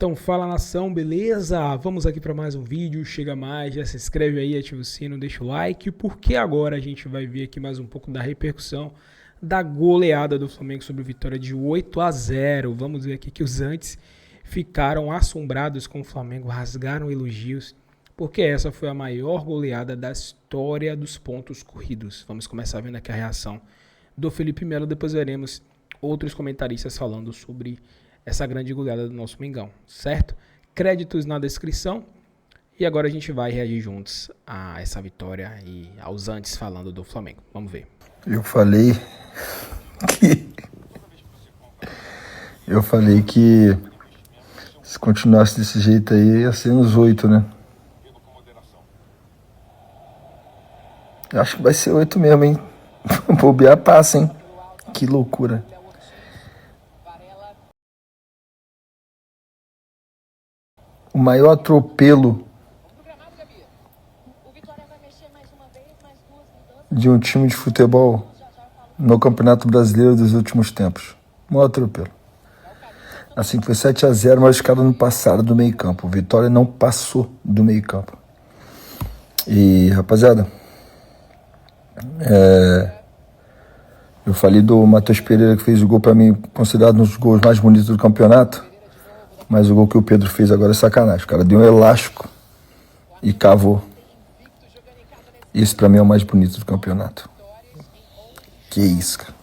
Então fala nação, beleza? Vamos aqui para mais um vídeo, chega mais, já se inscreve aí, ativa o sino, deixa o like, porque agora a gente vai ver aqui mais um pouco da repercussão da goleada do Flamengo sobre o Vitória de 8-0. Vamos ver aqui que os antes ficaram assombrados com o Flamengo, rasgaram elogios, porque essa foi a maior goleada da história dos pontos corridos. Vamos começar vendo aqui a reação do Felipe Melo, depois veremos outros comentaristas falando sobre essa grande goleada do nosso Mengão, certo? Créditos na descrição. E agora a gente vai reagir juntos a essa vitória e aos antes falando do Flamengo. Vamos ver. Eu falei que se continuasse desse jeito aí ia ser uns 8, né? Eu acho que vai ser 8 mesmo, hein? Bobear passa, hein? Que loucura. O maior atropelo de um time de futebol no Campeonato Brasileiro dos últimos tempos. O maior atropelo. Assim, foi 7-0, mas os caras não passaram do meio campo. O Vitória não passou do meio campo. E, rapaziada, eu falei do Matheus Pereira, que fez o gol para mim, considerado um dos gols mais bonitos do campeonato. Mas o gol que o Pedro fez agora é sacanagem. O cara deu um elástico e cavou. Isso pra mim é o mais bonito do campeonato. Que isso, cara.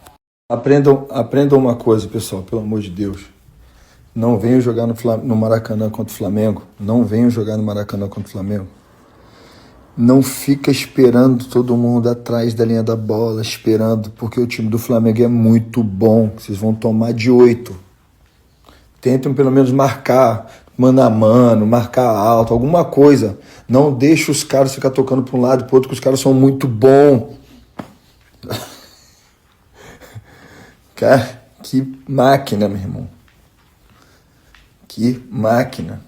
Aprendam uma coisa, pessoal, pelo amor de Deus. Não venham jogar no Maracanã contra o Flamengo. Não venham jogar no Maracanã contra o Flamengo. Não fica esperando todo mundo atrás da linha da bola, esperando, porque o time do Flamengo é muito bom. Vocês vão tomar de 8. Tentem pelo menos marcar mano a mano, marcar alto, alguma coisa. Não deixe os caras ficar tocando para um lado e para o outro, que os caras são muito bons. Cara, que máquina, meu irmão. Que máquina.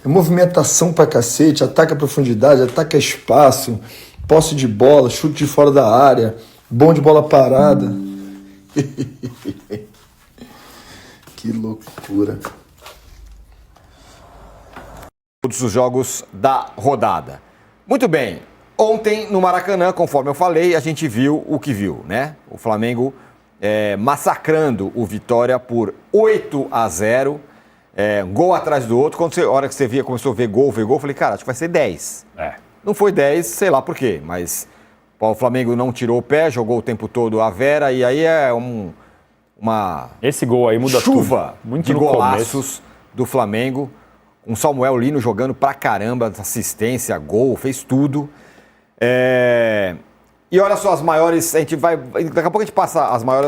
É movimentação pra cacete, ataque a profundidade, ataque a espaço, posse de bola, chute de fora da área. Bom de bola parada. Que loucura. Todos os jogos da rodada. Muito bem. Ontem no Maracanã, conforme eu falei, a gente viu o que viu, né? O Flamengo massacrando o Vitória por 8-0. Um gol atrás do outro. A hora que você começou a ver gol, eu falei, cara, acho que vai ser 10. Não foi 10, sei lá por quê, mas o Flamengo não tirou o pé, jogou o tempo todo a Vera, e aí é uma esse gol aí muda chuva tudo. Muito de no golaços começo do Flamengo. Com Samuel Lino jogando pra caramba, assistência, gol, fez tudo. E olha só as maiores, a gente vai, daqui a pouco a gente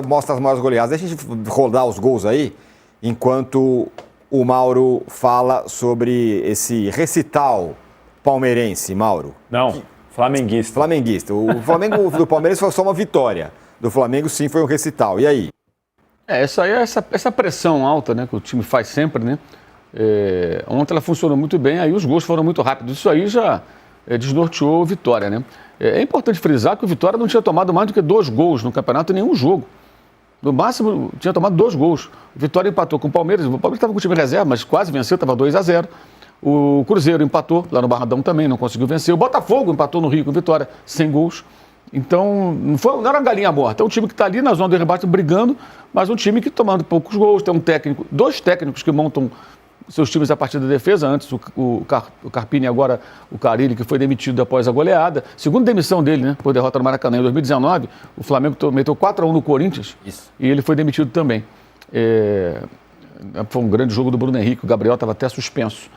mostra as maiores goleadas. Deixa a gente rodar os gols aí, enquanto o Mauro fala sobre esse recital palmeirense, Mauro. Não, flamenguista. Flamenguista. O Flamengo do Palmeiras foi só uma vitória. Do Flamengo, sim, foi um recital. E aí? Essa pressão alta, né, que o time faz sempre, né? Ontem ela funcionou muito bem, aí os gols foram muito rápidos. Isso aí já desnorteou o Vitória, né? É importante frisar que o Vitória não tinha tomado mais do que 2 gols no campeonato em nenhum jogo. No máximo, tinha tomado 2 gols. O Vitória empatou com o Palmeiras. O Palmeiras estava com o time reserva, mas quase venceu, estava 2-0. O Cruzeiro empatou lá no Barradão também, não conseguiu vencer. O Botafogo empatou no Rio com Vitória, sem gols. Então, não era uma galinha morta. É um time que está ali na zona do rebate brigando, mas um time que tomando poucos gols. Tem 2 técnicos que montam seus times a partir da defesa. Antes o Carpini, agora o Carille, que foi demitido após a goleada. Segunda demissão dele, né? Por derrota no Maracanã em 2019. O Flamengo meteu 4-1 no Corinthians. Isso. E ele foi demitido também. Foi um grande jogo do Bruno Henrique. O Gabriel estava até suspenso.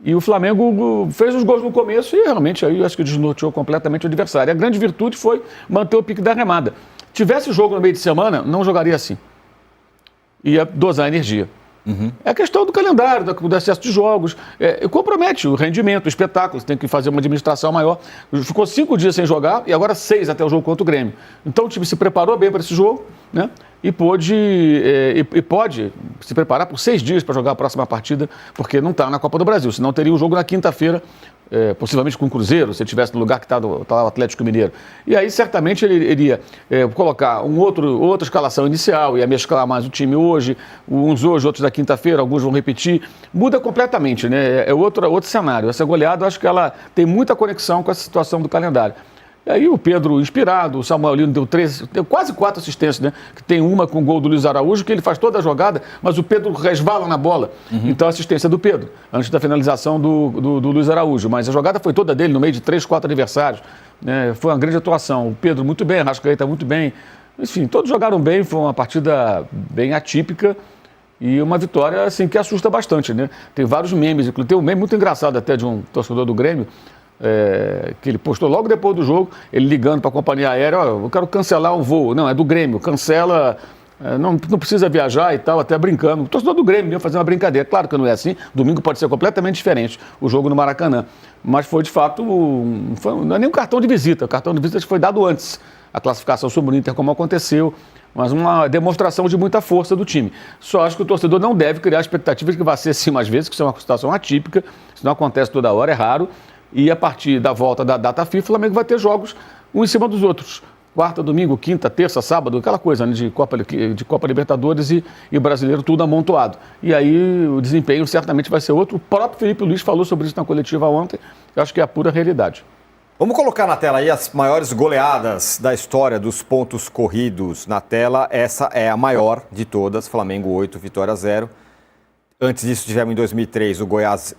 E o Flamengo fez os gols no começo e realmente aí eu acho que desnorteou completamente o adversário. A grande virtude foi manter o pique da remada. Tivesse jogo no meio de semana, não jogaria assim. Ia dosar a energia. É a questão do calendário, do excesso de jogos. Compromete o rendimento, o espetáculo. Você tem que fazer uma administração maior. Ficou 5 dias sem jogar e agora 6 até o jogo contra o Grêmio. Então o time se preparou bem para esse jogo, né? e pode se preparar por 6 dias para jogar a próxima partida, porque não está na Copa do Brasil, senão teria um jogo na quinta-feira, possivelmente com o Cruzeiro, se ele estivesse no lugar que está o Atlético Mineiro. E aí, certamente, ele iria colocar outra escalação inicial, ia mesclar mais o time hoje, uns hoje, outros na quinta-feira, alguns vão repetir. Muda completamente, né? É outro cenário. Essa goleada, eu acho que ela tem muita conexão com essa situação do calendário. E aí o Pedro inspirado, o Samuel Lino deu quase 4 assistências, né? Que tem uma com o gol do Luiz Araújo, que ele faz toda a jogada, mas o Pedro resvala na bola. Então a assistência do Pedro, antes da finalização do Luiz Araújo. Mas a jogada foi toda dele, no meio de 3, 4 adversários. Né? Foi uma grande atuação. O Pedro muito bem, a Arrascaeta muito bem. Enfim, todos jogaram bem, foi uma partida bem atípica. E uma vitória assim, que assusta bastante, né? Tem vários memes, inclusive tem um meme muito engraçado até de um torcedor do Grêmio, que ele postou logo depois do jogo, ele ligando para a companhia aérea, eu quero cancelar um voo. Não, é do Grêmio, cancela, não precisa viajar e tal, até brincando. O torcedor do Grêmio ia fazer uma brincadeira. Claro que não é assim, domingo pode ser completamente diferente, o jogo no Maracanã. Mas foi de fato, não é nem um cartão de visita, o cartão de visita foi dado antes, a classificação sobre o Inter como aconteceu, mas uma demonstração de muita força do time. Só acho que o torcedor não deve criar expectativa de que vai ser assim mais vezes, que isso é uma situação atípica, isso não acontece toda hora, é raro. E a partir da volta da data FIFA, o Flamengo vai ter jogos um em cima dos outros. Quarta, domingo, quinta, terça, sábado, aquela coisa, né, de Copa Libertadores e Brasileiro, tudo amontoado. E aí o desempenho certamente vai ser outro. O próprio Felipe Luiz falou sobre isso na coletiva ontem. Eu acho que é a pura realidade. Vamos colocar na tela aí as maiores goleadas da história dos pontos corridos na tela. Essa é a maior de todas, Flamengo 8, Vitória 0. Antes disso, tivemos em 2003 o Goiás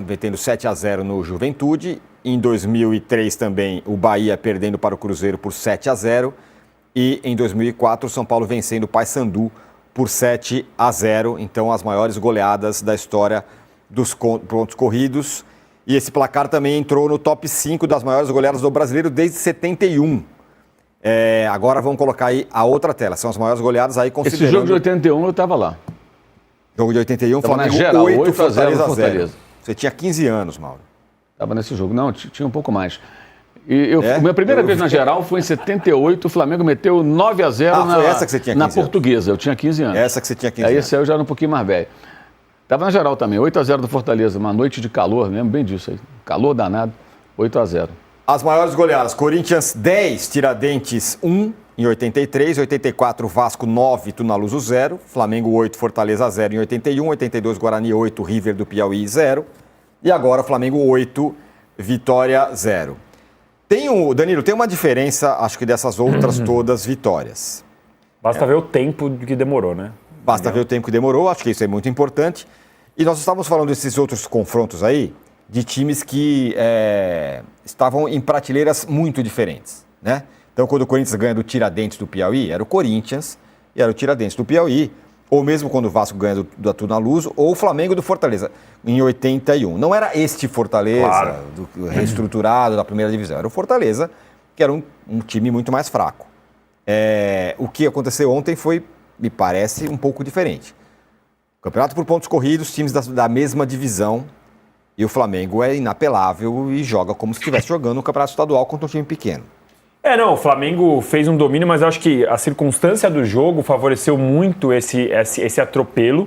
metendo 7-0 no Juventude. Em 2003 também o Bahia perdendo para o Cruzeiro por 7-0. E em 2004 o São Paulo vencendo o Paysandu por 7-0. Então as maiores goleadas da história dos pontos corridos. E esse placar também entrou no top 5 das maiores goleadas do Brasileiro desde 71. Agora vamos colocar aí a outra tela. São as maiores goleadas aí considerando... Esse jogo de 81 eu estava lá. Jogo de 81, Flamengo geral, 8 a 0 no Fortaleza. Você tinha 15 anos, Mauro. Estava nesse jogo. Não, tinha um pouco mais. Minha primeira vez na geral foi em 78, o Flamengo meteu 9-0 foi essa que você tinha 15 na anos. Portuguesa. Eu tinha 15 anos. Essa que você tinha 15 anos. Aí esse aí eu já era um pouquinho mais velho. Estava na geral também, 8-0 do Fortaleza, uma noite de calor, lembro bem disso aí. Calor danado, 8-0. As maiores goleadas, Corinthians 10, Tiradentes 1 em 83, 84 Vasco 9, Tunaluso 0, Flamengo 8, Fortaleza 0 em 81, 82 Guarani 8, River do Piauí 0 e agora Flamengo 8, Vitória 0. Danilo, tem uma diferença, acho que dessas outras todas vitórias. Basta ver o tempo que demorou, né? Basta ver o tempo que demorou, acho que isso é muito importante. E nós estávamos falando desses outros confrontos aí, de times que estavam em prateleiras muito diferentes, né? Então, quando o Corinthians ganha do Tiradentes do Piauí, era o Corinthians e era o Tiradentes do Piauí. Ou mesmo quando o Vasco ganha do Tunaluso, ou o Flamengo do Fortaleza, em 81. Não era este Fortaleza, claro, reestruturado da primeira divisão. Era o Fortaleza, que era um time muito mais fraco. O que aconteceu ontem foi, me parece, um pouco diferente. Campeonato por pontos corridos, times da mesma divisão, e o Flamengo é inapelável e joga como se estivesse jogando um campeonato estadual contra um time pequeno. Não, o Flamengo fez um domínio, mas eu acho que a circunstância do jogo favoreceu muito esse atropelo.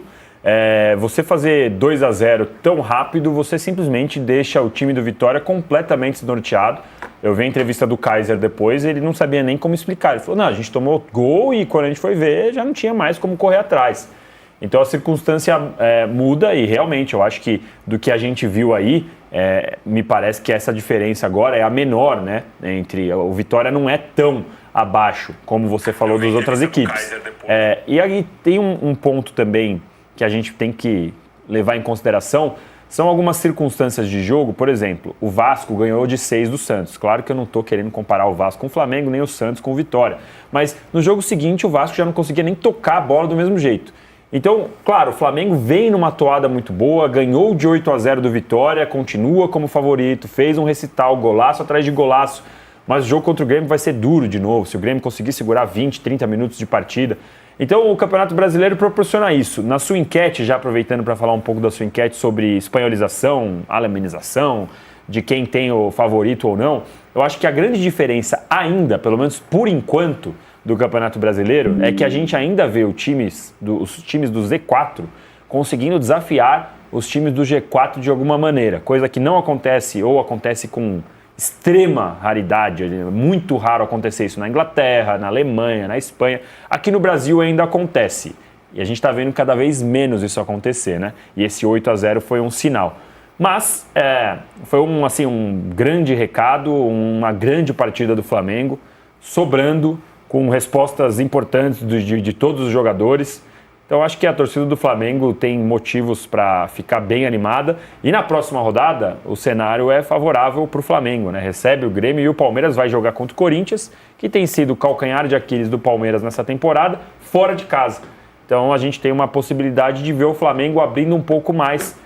Você fazer 2-0 tão rápido, você simplesmente deixa o time do Vitória completamente desnorteado. Eu vi a entrevista do Kaiser depois, ele não sabia nem como explicar. Ele falou, não, a gente tomou gol e quando a gente foi ver, já não tinha mais como correr atrás. Então a circunstância muda e realmente eu acho que do que a gente viu aí, me parece que essa diferença agora é a menor, né? Entre o Vitória não é tão abaixo como você falou das outras equipes. E aí tem um ponto também que a gente tem que levar em consideração, são algumas circunstâncias de jogo. Por exemplo, o Vasco ganhou de 6 do Santos. Claro que eu não estou querendo comparar o Vasco com o Flamengo, nem o Santos com o Vitória. Mas no jogo seguinte o Vasco já não conseguia nem tocar a bola do mesmo jeito. Então, claro, o Flamengo vem numa toada muito boa, ganhou de 8-0 do Vitória, continua como favorito, fez um recital, golaço atrás de golaço, mas o jogo contra o Grêmio vai ser duro de novo, se o Grêmio conseguir segurar 20, 30 minutos de partida. Então, o Campeonato Brasileiro proporciona isso. Na sua enquete, já aproveitando para falar um pouco da sua enquete sobre espanholização, alemanização, de quem tem o favorito ou não, eu acho que a grande diferença ainda, pelo menos por enquanto, do Campeonato Brasileiro é que a gente ainda vê os times do Z4 conseguindo desafiar os times do G4 de alguma maneira, coisa que não acontece ou acontece com extrema raridade, é muito raro acontecer isso na Inglaterra, na Alemanha, na Espanha. Aqui no Brasil ainda acontece e a gente está vendo cada vez menos isso acontecer, né? E esse 8-0 foi um sinal. Mas foi um grande recado, uma grande partida do Flamengo, sobrando com respostas importantes de todos os jogadores. Então acho que a torcida do Flamengo tem motivos para ficar bem animada. E na próxima rodada, o cenário é favorável para o Flamengo, né? Recebe o Grêmio e o Palmeiras vai jogar contra o Corinthians, que tem sido o calcanhar de Aquiles do Palmeiras nessa temporada, fora de casa. Então a gente tem uma possibilidade de ver o Flamengo abrindo um pouco mais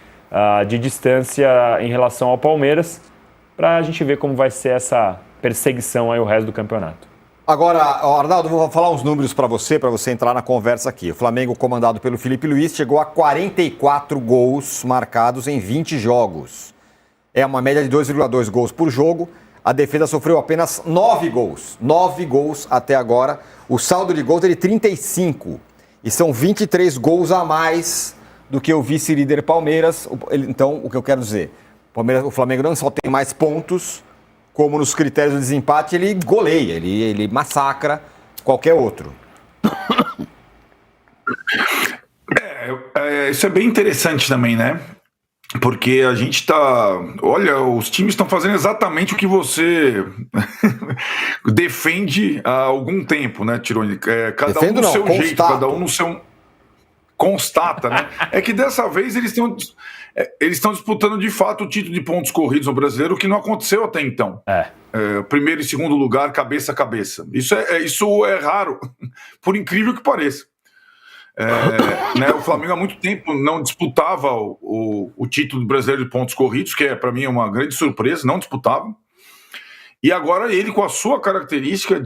de distância em relação ao Palmeiras, para a gente ver como vai ser essa perseguição aí o resto do campeonato. Agora, Arnaldo, vou falar uns números para você entrar na conversa aqui. O Flamengo, comandado pelo Felipe Luiz, chegou a 44 gols marcados em 20 jogos. É uma média de 2,2 gols por jogo. A defesa sofreu apenas 9 gols. 9 gols até agora. O saldo de gols é de 35. E são 23 gols a mais do que o vice-líder Palmeiras. Então, o que eu quero dizer, o Flamengo não só tem mais pontos, como nos critérios de desempate, ele goleia, ele massacra qualquer outro. Isso é bem interessante também, né? Porque a gente olha, os times estão fazendo exatamente o que você defende há algum tempo, né, Tironi? Cada Defendo um no não, seu constato. jeito, cada um no seu... Constata, né? É que dessa vez eles estão disputando de fato o título de pontos corridos no Brasileiro, o que não aconteceu até então. Primeiro e segundo lugar, cabeça a cabeça. Isso é raro, por incrível que pareça. Né, o Flamengo há muito tempo não disputava o título do Brasileiro de pontos corridos, que para mim é uma grande surpresa, não disputava. E agora ele, com a sua característica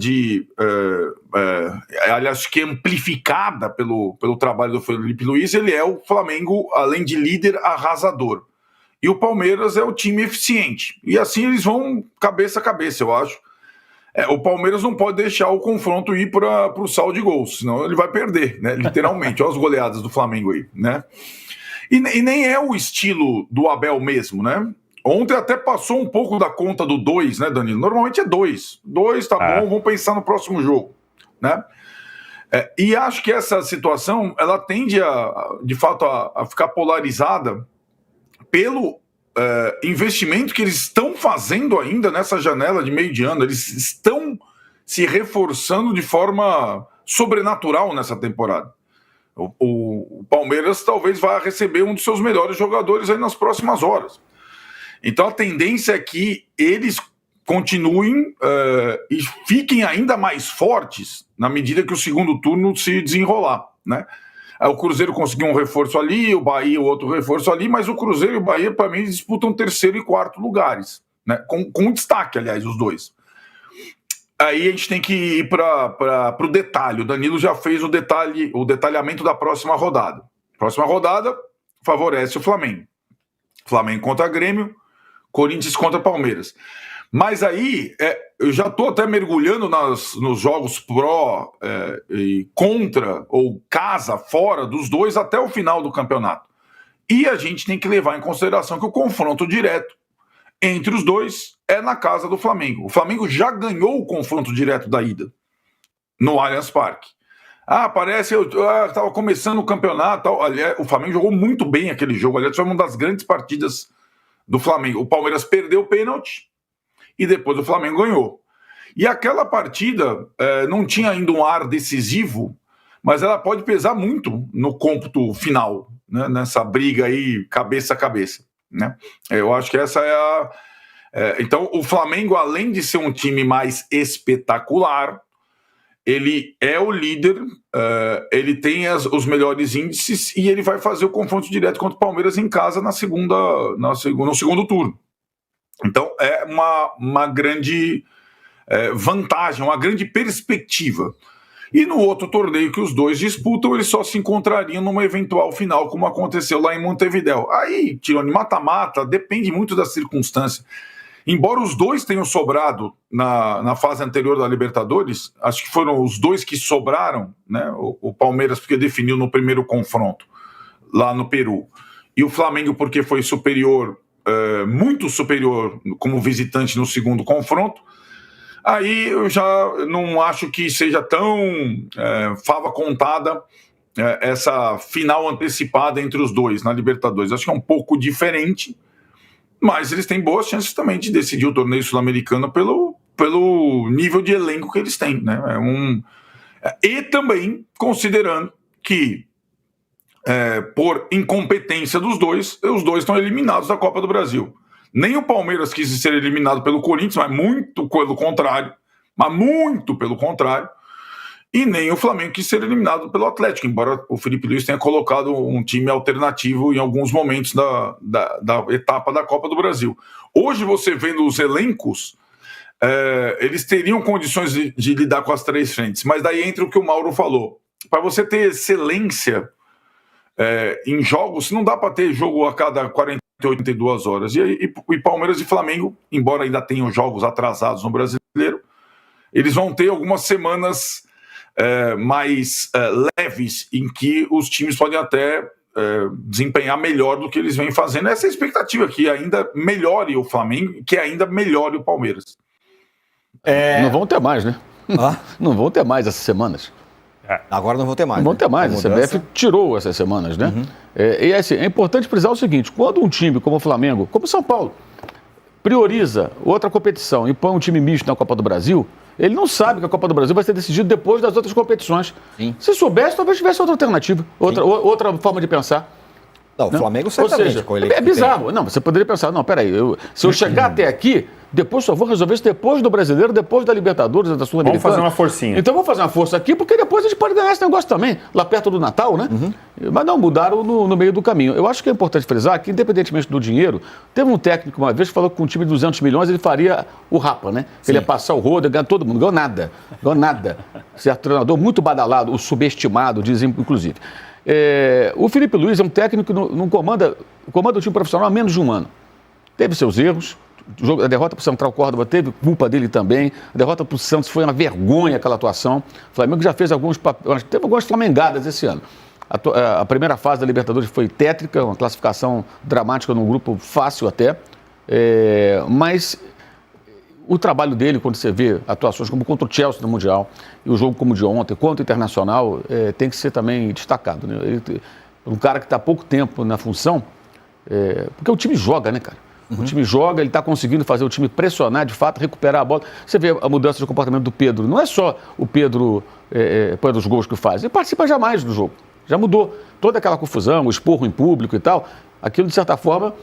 aliás, que é amplificada pelo trabalho do Felipe Luiz, ele é o Flamengo, além de líder, arrasador. E o Palmeiras é o time eficiente. E assim eles vão cabeça a cabeça, eu acho. O Palmeiras não pode deixar o confronto ir para o saldo de gols, senão ele vai perder, né? Literalmente. Olha as goleadas do Flamengo aí, né? E nem é o estilo do Abel mesmo, né? Ontem até passou um pouco da conta do 2, né, Danilo? Normalmente é 2. 2 tá bom, vamos pensar no próximo jogo, né? E acho que essa situação, ela tende, de fato, a ficar polarizada pelo investimento que eles estão fazendo ainda nessa janela de meio de ano. Eles estão se reforçando de forma sobrenatural nessa temporada. O Palmeiras talvez vá receber um dos seus melhores jogadores aí nas próximas horas. Então a tendência é que eles continuem e fiquem ainda mais fortes na medida que o segundo turno se desenrolar, né? O Cruzeiro conseguiu um reforço ali, o Bahia outro reforço ali, mas o Cruzeiro e o Bahia, para mim, disputam terceiro e quarto lugares, né? Com destaque, aliás, os dois. Aí a gente tem que ir para o detalhe. O Danilo já fez o detalhamento da próxima rodada. Próxima rodada favorece o Flamengo. Flamengo contra Grêmio, Corinthians contra Palmeiras. Mas aí, eu já estou até mergulhando nos jogos pró e contra, ou casa, fora dos dois, até o final do campeonato. E a gente tem que levar em consideração que o confronto direto entre os dois é na casa do Flamengo. O Flamengo já ganhou o confronto direto da ida, no Allianz Parque. Parece, eu estava começando o campeonato, aliás, o Flamengo jogou muito bem aquele jogo, aliás, foi uma das grandes partidas do Flamengo. O Palmeiras perdeu o pênalti e depois o Flamengo ganhou. E aquela partida não tinha ainda um ar decisivo, mas ela pode pesar muito no cômputo final, né, nessa briga aí cabeça a cabeça, né? Eu acho que essa é então o Flamengo, além de ser um time mais espetacular, ele é o líder, ele tem os melhores índices e ele vai fazer o confronto direto contra o Palmeiras em casa no segundo turno. Então é uma grande vantagem, uma grande perspectiva. E no outro torneio que os dois disputam, eles só se encontrariam numa eventual final, como aconteceu lá em Montevidéu. Aí, Tironi, mata-mata, depende muito da circunstância. embora os dois tenham sobrado na fase anterior da Libertadores, acho que foram os dois que sobraram, né? O Palmeiras porque definiu no primeiro confronto, lá no Peru, e o Flamengo porque foi superior, muito superior como visitante no segundo confronto. Aí eu já não acho que seja tão fava contada essa final antecipada entre os dois na Libertadores. Acho que é um pouco diferente, mas eles têm boas chances também de decidir o torneio sul-americano pelo nível de elenco que eles têm, né? E também considerando que, por incompetência dos dois, os dois estão eliminados da Copa do Brasil. Nem o Palmeiras quis ser eliminado pelo Corinthians, mas muito pelo contrário, e nem o Flamengo quis ser eliminado pelo Atlético, embora o Felipe Luiz tenha colocado um time alternativo em alguns momentos da etapa da Copa do Brasil. Hoje, você vendo os elencos, eles teriam condições de lidar com as três frentes, mas daí entra o que o Mauro falou. Para você ter excelência em jogos, não dá para ter jogo a cada 42 horas. E Palmeiras e Flamengo, embora ainda tenham jogos atrasados no Brasileiro, eles vão ter algumas semanas mais leves, em que os times podem até desempenhar melhor do que eles vêm fazendo. Essa é a expectativa, que ainda melhore o Flamengo, que ainda melhore o Palmeiras. Não vão ter mais, né? Não vão ter mais essas semanas. Agora não vão ter mais. Não vão ter mais. A CBF tirou essas semanas, né? E assim, é importante frisar o seguinte: quando um time como o Flamengo, como o São Paulo, prioriza outra competição e põe um time misto na Copa do Brasil, ele não sabe que a Copa do Brasil vai ser decidida depois das outras competições. Sim. Se soubesse, talvez tivesse outra alternativa, outra forma de pensar. Não, o Flamengo certamente. Ou seja, é bizarro. Não, você poderia pensar, não, peraí, se eu chegar até aqui, depois só vou resolver isso depois do Brasileiro, depois da Libertadores, da Sul-Americana. Vamos fazer uma forcinha. Então vamos fazer uma força aqui, porque depois a gente pode ganhar esse negócio também, lá perto do Natal, né? Mas não, mudaram no meio do caminho. Eu acho que é importante frisar que, independentemente do dinheiro, teve um técnico uma vez que falou que com um time de 200 milhões ele faria o Rapa, né? Ele ia passar o rodo, ganhar todo mundo. Ganhou nada. Certo treinador muito badalado, o subestimado, dizem inclusive. O Felipe Luiz é um técnico que não comanda o time profissional há menos de um ano. Teve seus erros. A derrota para o Central Córdoba teve culpa dele também. A derrota para o Santos foi uma vergonha, aquela atuação. O Flamengo já fez teve algumas flamengadas esse ano. A primeira fase da Libertadores foi tétrica, uma classificação dramática num grupo fácil até. Mas o trabalho dele, quando você vê atuações como contra o Chelsea no Mundial e o jogo como o de ontem, contra o Internacional, tem que ser também destacado, né? Um cara que está há pouco tempo na função, porque o time joga, né, cara? O time joga, ele está conseguindo fazer o time pressionar, de fato, recuperar a bola. Você vê a mudança de comportamento do Pedro. Não é só o Pedro põe os gols que faz, ele participa jamais do jogo. Já mudou toda aquela confusão, o esporro em público e tal. Aquilo, de certa forma,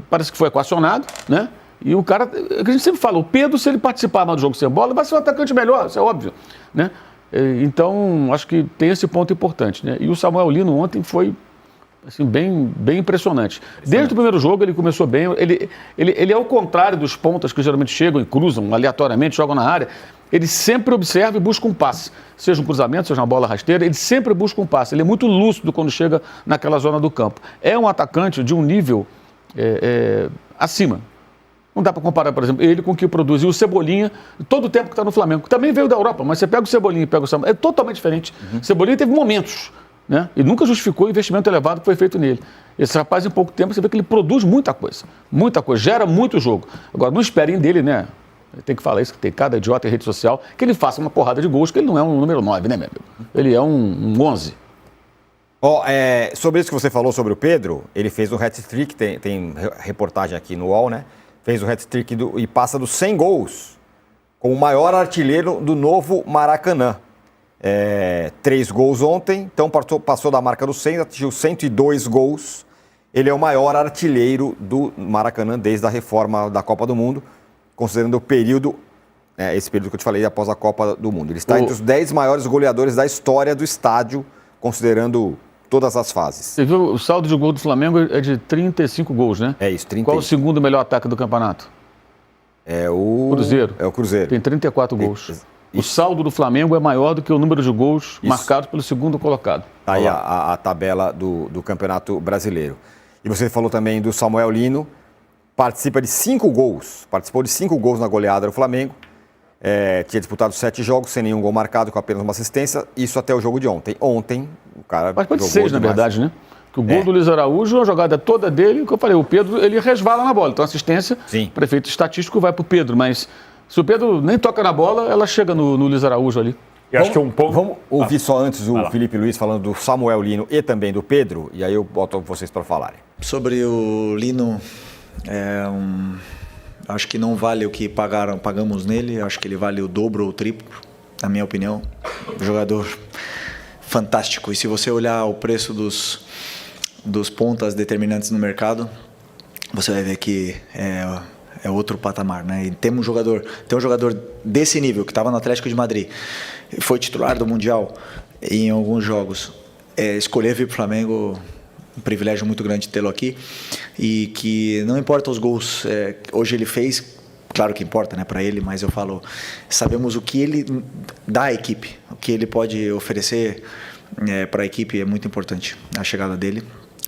parece que foi equacionado, né? E o cara, a gente sempre fala, o Pedro, se ele participar mais do jogo sem bola, vai ser um atacante melhor, isso é óbvio, né? Então, acho que tem esse ponto importante, né? E o Samuel Lino ontem foi, assim, bem impressionante. Desde o primeiro jogo ele começou bem, ele é o contrário dos pontas que geralmente chegam e cruzam aleatoriamente, jogam na área. Ele sempre observa e busca um passe, seja um cruzamento, seja uma bola rasteira, ele sempre busca um passe. Ele é muito lúcido quando chega naquela zona do campo. É um atacante de um nível acima. Não dá para comparar, por exemplo, ele com o que produziu o Cebolinha todo o tempo que está no Flamengo. Também veio da Europa, mas você pega o Cebolinha e pega o Samuel, é totalmente diferente. O Cebolinha teve momentos, né? E nunca justificou o investimento elevado que foi feito nele. Esse rapaz, em pouco tempo, você vê que ele produz muita coisa, gera muito jogo. Agora, não esperem dele, né? Tem que falar isso, que tem cada idiota em rede social, que ele faça uma porrada de gols, que ele não é um número 9, né, meu amigo? Ele é um 11. Sobre isso que você falou sobre o Pedro, ele fez um hat-trick, tem reportagem aqui no UOL, né? Fez o hat-trick e passa dos 100 gols como o maior artilheiro do novo Maracanã. 3 gols ontem, então passou da marca dos 100, atingiu 102 gols. Ele é o maior artilheiro do Maracanã desde a reforma da Copa do Mundo, considerando o período, esse período que eu te falei após a Copa do Mundo. Ele está entre os 10 maiores goleadores da história do estádio, considerando todas as fases. Você viu, o saldo de gol do Flamengo é de 35 gols, né? É isso, 35. Qual o segundo melhor ataque do campeonato? Cruzeiro. É o Cruzeiro. Tem 34 gols. O saldo do Flamengo é maior do que o número de gols marcados pelo segundo colocado. Aí a tabela do Campeonato Brasileiro. E você falou também do Samuel Lino, participou de 5 gols na goleada do Flamengo. Tinha disputado 7 jogos sem nenhum gol marcado, com apenas uma assistência. Isso até o jogo de ontem. Ontem, o cara Mas pode jogou 6, na demais. verdade, né? Que o gol do Luiz Araújo, a jogada toda dele, que eu falei, o Pedro, ele resvala na bola. Então a assistência, para efeito estatístico, vai para o Pedro. Mas se o Pedro nem toca na bola, ela chega no Luiz Araújo ali. Eu acho que um pouco... Vamos ouvir só antes o Felipe Luiz falando do Samuel Lino e também do Pedro, e aí eu boto vocês para falarem. Sobre o Lino, acho que não vale o que pagamos nele, acho que ele vale o dobro ou o triplo, na minha opinião. Jogador fantástico. E se você olhar o preço dos pontas determinantes no mercado, você vai ver que é outro patamar, né? E tem um jogador desse nível, que estava no Atlético de Madrid, foi titular do Mundial em alguns jogos. Escolher vir para o Flamengo, um privilégio muito grande tê-lo aqui, e que não importa os gols, hoje ele fez, claro que importa, né, para ele, mas eu falo, sabemos o que ele dá à equipe, o que ele pode oferecer para a equipe é muito importante, a chegada dele,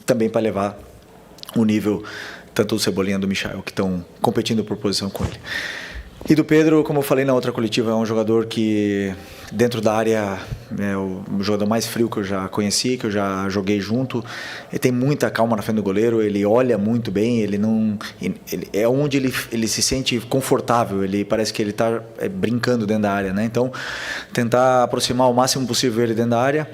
também para levar o nível tanto do Cebolinha do Michael, que estão competindo por posição com ele. E do Pedro, como eu falei na outra coletiva, é um jogador que dentro da área é o jogador mais frio que eu já conheci, que eu já joguei junto. Ele tem muita calma na frente do goleiro, ele olha muito bem, ele é onde ele se sente confortável, ele parece que ele está brincando dentro da área, né? Então, tentar aproximar o máximo possível ele dentro da área.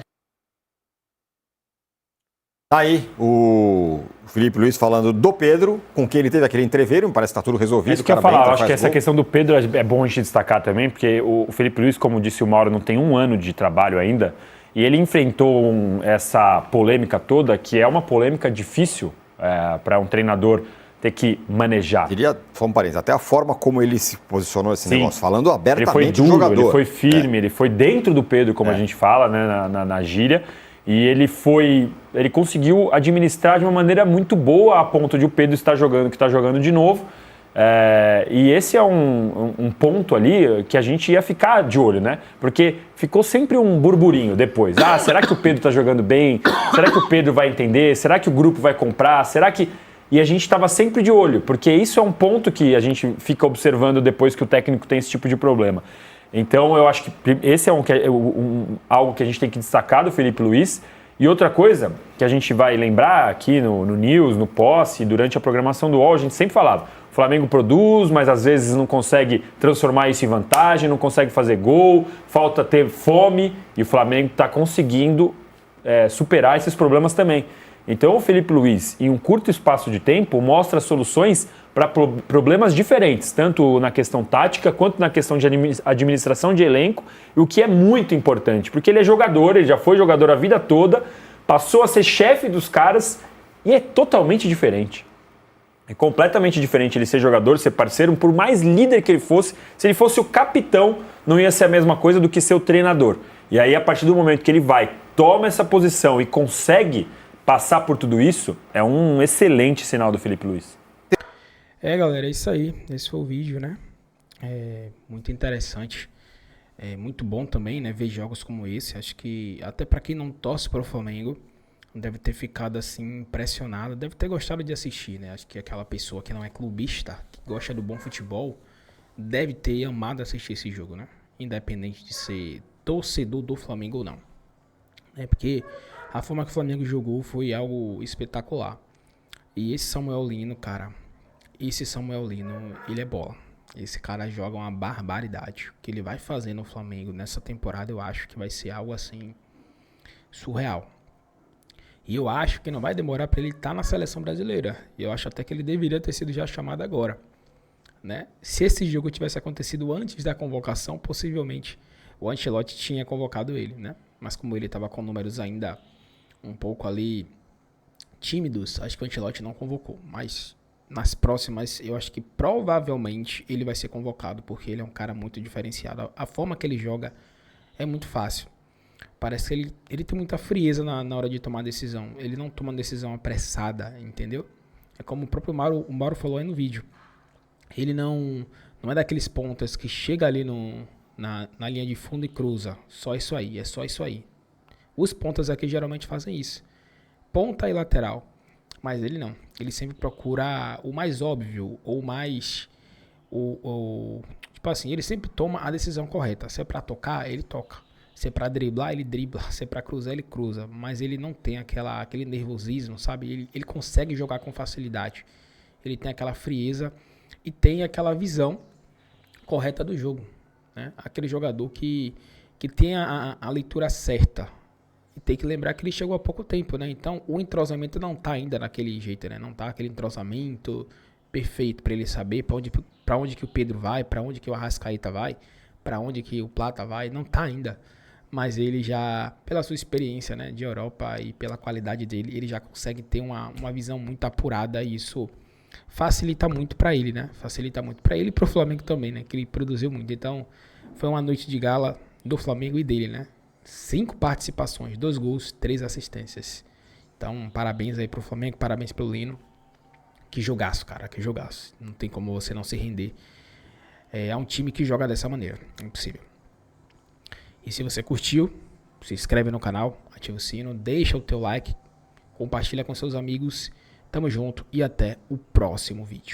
Aí o Felipe Luiz falando do Pedro, com quem ele teve aquele entreveiro, me parece que está tudo resolvido. É isso que eu ia falar, eu acho que essa questão do Pedro é bom a gente destacar também, porque o Felipe Luiz, como disse o Mauro, não tem 1 ano de trabalho ainda, e ele enfrentou essa polêmica toda, que é uma polêmica difícil para um treinador ter que manejar. Queria, só um parênteses, até a forma como ele se posicionou nesse negócio, falando Ele abertamente foi do duro, jogador. ele foi firme, ele foi dentro do Pedro, como a gente fala, né, na gíria. E ele conseguiu administrar de uma maneira muito boa a ponto de o Pedro estar jogando, que está jogando de novo. E esse é um ponto ali que a gente ia ficar de olho, né? Porque ficou sempre um burburinho depois. Será que o Pedro está jogando bem? Será que o Pedro vai entender? Será que o grupo vai comprar? Será que... E a gente estava sempre de olho, porque isso é um ponto que a gente fica observando depois que o técnico tem esse tipo de problema. Então, eu acho que esse é algo que a gente tem que destacar do Felipe Luiz. E outra coisa que a gente vai lembrar aqui no News, no Posse, durante a programação do UOL, a gente sempre falava, o Flamengo produz, mas às vezes não consegue transformar isso em vantagem, não consegue fazer gol, falta ter fome, e o Flamengo está conseguindo superar esses problemas também. Então, o Felipe Luiz, em um curto espaço de tempo, mostra soluções para problemas diferentes, tanto na questão tática quanto na questão de administração de elenco, o que é muito importante, porque ele é jogador, ele já foi jogador a vida toda, passou a ser chefe dos caras e é totalmente diferente. É completamente diferente ele ser jogador, ser parceiro, por mais líder que ele fosse, se ele fosse o capitão, não ia ser a mesma coisa do que ser o treinador. E aí, a partir do momento que ele vai, toma essa posição e consegue passar por tudo isso, é um excelente sinal do Felipe Luiz. Galera, é isso aí. Esse foi o vídeo, né? Muito interessante. Muito bom também, né? Ver jogos como esse. Acho que até para quem não torce para o Flamengo, deve ter ficado assim impressionado. Deve ter gostado de assistir, né? Acho que aquela pessoa que não é clubista, que gosta do bom futebol, deve ter amado assistir esse jogo, né? Independente de ser torcedor do Flamengo ou não. Porque a forma que o Flamengo jogou foi algo espetacular. E esse Samuel Lino, cara... ele é bola. Esse cara joga uma barbaridade. O que ele vai fazer no Flamengo nessa temporada, eu acho que vai ser algo assim surreal. E eu acho que não vai demorar para ele estar na seleção brasileira. E eu acho até que ele deveria ter sido já chamado agora, né? Se esse jogo tivesse acontecido antes da convocação, possivelmente o Ancelotti tinha convocado ele, né? Mas como ele estava com números ainda um pouco ali tímidos, acho que o Ancelotti não convocou. Mas nas próximas, eu acho que provavelmente ele vai ser convocado, porque ele é um cara muito diferenciado. A forma que ele joga é muito fácil. Parece que ele tem muita frieza na hora de tomar decisão. Ele não toma decisão apressada, entendeu? É como o próprio Mauro falou aí no vídeo. Ele não é daqueles pontas que chega ali na linha de fundo e cruza. Só isso aí, é só isso aí. Os pontas aqui geralmente fazem isso. Ponta e lateral. Mas ele não. ele sempre procura o mais óbvio, ou mais... tipo assim, ele sempre toma a decisão correta. Se é pra tocar, ele toca. Se é pra driblar, ele dribla. Se é pra cruzar, ele cruza. Mas ele não tem aquele nervosismo, sabe? Ele consegue jogar com facilidade. Ele tem aquela frieza e tem aquela visão correta do jogo, né? Aquele jogador que tem a leitura certa. E tem que lembrar que ele chegou há pouco tempo, né? Então o entrosamento não tá ainda naquele jeito, né? Não tá aquele entrosamento perfeito para ele saber para onde que o Pedro vai, para onde que o Arrascaeta vai, para onde que o Plata vai. Não tá ainda. Mas ele já, pela sua experiência, né, de Europa e pela qualidade dele, ele já consegue ter uma visão muito apurada e isso facilita muito para ele, né? Facilita muito para ele e pro Flamengo também, né? Que ele produziu muito. Então, foi uma noite de gala do Flamengo e dele, né? 5 participações, 2 gols, 3 assistências. Então, parabéns aí pro Flamengo, parabéns pelo Lino. Que jogaço, cara, que jogaço. Não tem como você não se render. É um time que joga dessa maneira, é impossível. E se você curtiu, se inscreve no canal, ativa o sino, deixa o teu like, compartilha com seus amigos. Tamo junto e até o próximo vídeo.